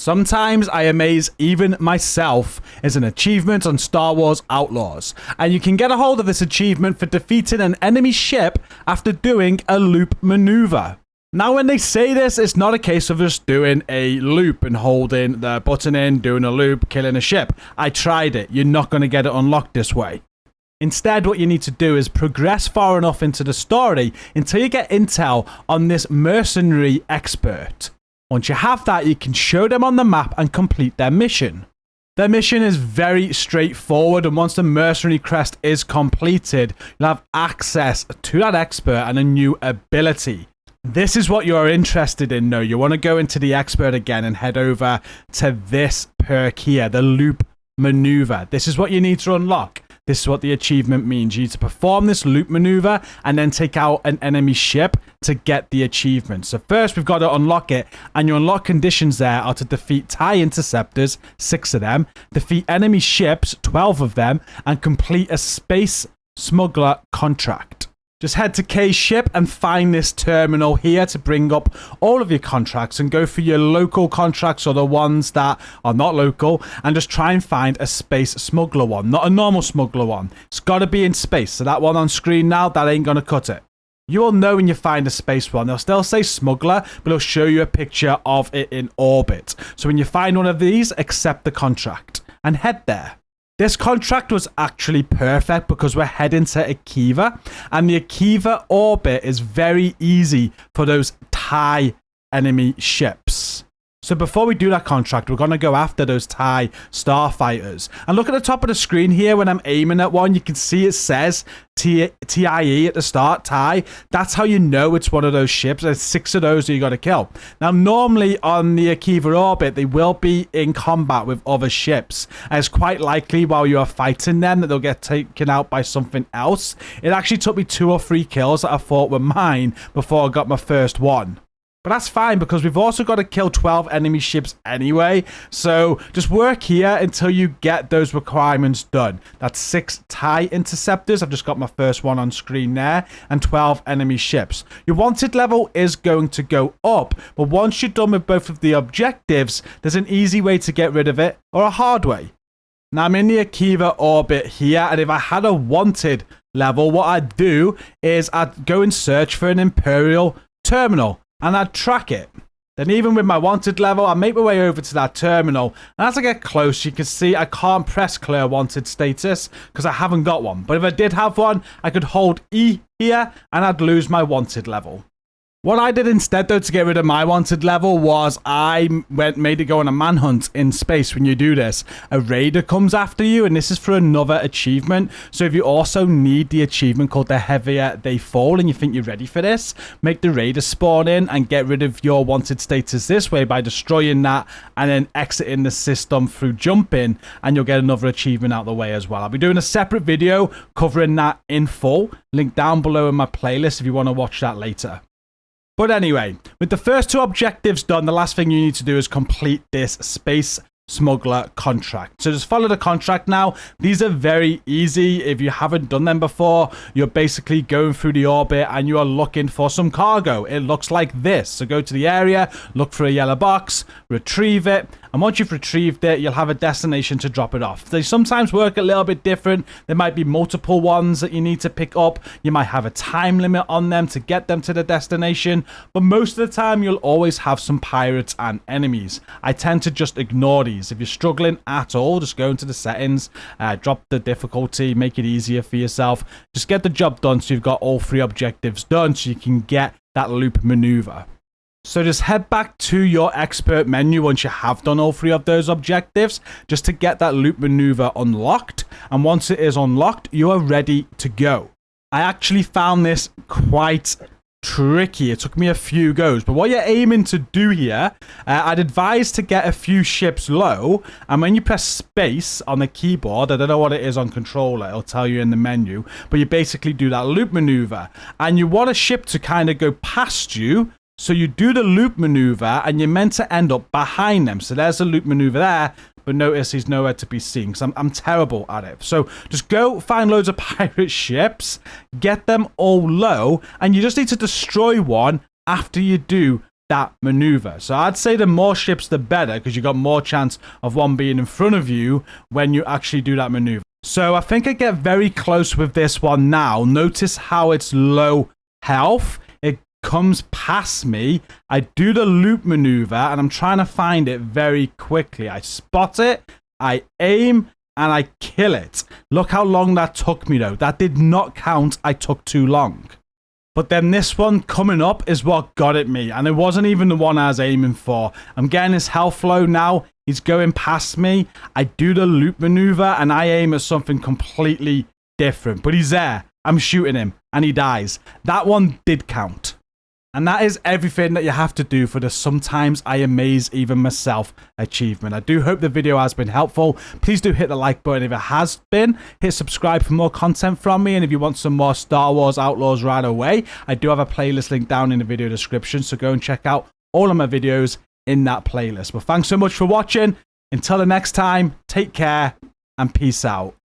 Sometimes I Amaze Even Myself is an achievement on Star Wars Outlaws, and you can get a hold of this achievement for defeating an enemy ship after doing a loop maneuver. Now, when they say this, it's not a case of just doing a loop and holding the button in, doing a loop, killing a ship. I tried it. You're not going to get it unlocked this way. Instead, what you need to do is progress far enough into the story until you get intel on this mercenary expert. Once you have that, you can show them on the map and complete their mission. Their mission is very straightforward, and once the mercenary crest is completed, you'll have access to that expert and a new ability. This is what you're interested in, though. You want to go into the expert again and head over to this perk here, the loop maneuver. This is what you need to unlock. This is what the achievement means. You need to perform this loop maneuver and then take out an enemy ship to get the achievement. So first we've got to unlock it, and your unlock conditions there are to defeat TIE interceptors, 6 of them, defeat enemy ships, 12 of them, and complete a space smuggler contract. Just head to K's ship and find this terminal here to bring up all of your contracts and go for your local contracts or the ones that are not local, and just try and find a space smuggler one, not a normal smuggler one. It's got to be in space. So that one on screen now, that ain't going to cut it. You will know when you find a space one. They'll still say smuggler, but it'll show you a picture of it in orbit. So when you find one of these, accept the contract and head there. This contract was actually perfect because we're heading to Akiva, and the Akiva orbit is very easy for those TIE enemy ships. So before we do that contract, we're going to go after those TIE starfighters. And look at the top of the screen here. When I'm aiming at one, you can see it says TIE at the start, TIE. That's how you know it's one of those ships. There's 6 of those that you got to kill. Now, normally on the Akiva orbit, they will be in combat with other ships. And it's quite likely while you are fighting them that they'll get taken out by something else. It actually took me 2 or 3 kills that I thought were mine before I got my first one. But that's fine because we've also got to kill 12 enemy ships anyway. So just work here until you get those requirements done. That's 6 TIE interceptors. I've just got my first one on screen there. And 12 enemy ships. Your wanted level is going to go up. But once you're done with both of the objectives, there's an easy way to get rid of it or a hard way. Now I'm in the Akiva orbit here. And if I had a wanted level, what I'd do is I'd go and search for an Imperial terminal. And I'd track it. Then even with my wanted level, I make my way over to that terminal. And as I get close, you can see I can't press clear wanted status because I haven't got one. But if I did have one, I could hold E here and I'd lose my wanted level. What I did instead, though, to get rid of my wanted level was I made it go on a manhunt in space. When you do this, a raider comes after you, and this is for another achievement. So if you also need the achievement called the heavier they fall, and you think you're ready for this, make the raider spawn in and get rid of your wanted status this way by destroying that and then exiting the system through jumping, and you'll get another achievement out of the way as well. I'll be doing a separate video covering that in full. Link down below in my playlist if you want to watch that later. But anyway, with the first 2 objectives done, the last thing you need to do is complete this space smuggler contract. So just follow the contract now. These are very easy. If you haven't done them before, you're basically going through the orbit and you are looking for some cargo. It looks like this. So go to the area, look for a yellow box, retrieve it. And once you've retrieved it, you'll have a destination to drop it off. They sometimes work a little bit different. There might be multiple ones that you need to pick up. You might have a time limit on them to get them to the destination. But most of the time, you'll always have some pirates and enemies. I tend to just ignore these. If you're struggling at all, just go into the settings, drop the difficulty, make it easier for yourself. Just get the job done so you've got all 3 objectives done so you can get that loop maneuver. So just head back to your expert menu once you have done all 3 of those objectives, just to get that loop maneuver unlocked. And once it is unlocked, you are ready to go. I actually found this quite tricky. It took me a few goes, but what you're aiming to do here, I'd advise to get a few ships low, and when you press space on the keyboard, I don't know what it is on controller, it'll tell you in the menu, but you basically do that loop maneuver, and you want a ship to kind of go past you. So you do the loop maneuver and you're meant to end up behind them. So there's a loop maneuver there, but notice he's nowhere to be seen because I'm terrible at it. So just go find loads of pirate ships, get them all low, and you just need to destroy one after you do that maneuver. So I'd say the more ships, the better, because you got more chance of one being in front of you when you actually do that maneuver. So I think I get very close with this one now. Notice how it's low health. It comes past me. I do the loop maneuver, and I'm trying to find it very quickly. I spot it, I aim, and I kill it. Look how long that took me, though. That did not count. I took too long. But then this one coming up is what got at me, and it wasn't even the one I was aiming for. I'm getting his health low now. He's going past me. I do the loop maneuver, and I aim at something completely different. But he's there. I'm shooting him, and he dies. That one did count. And that is everything that you have to do for the Sometimes I Amaze Even Myself achievement. I do hope the video has been helpful. Please do hit the like button if it has been. Hit subscribe for more content from me. And if you want some more Star Wars Outlaws right away, I do have a playlist link down in the video description. So go and check out all of my videos in that playlist. But thanks so much for watching. Until the next time, take care and peace out.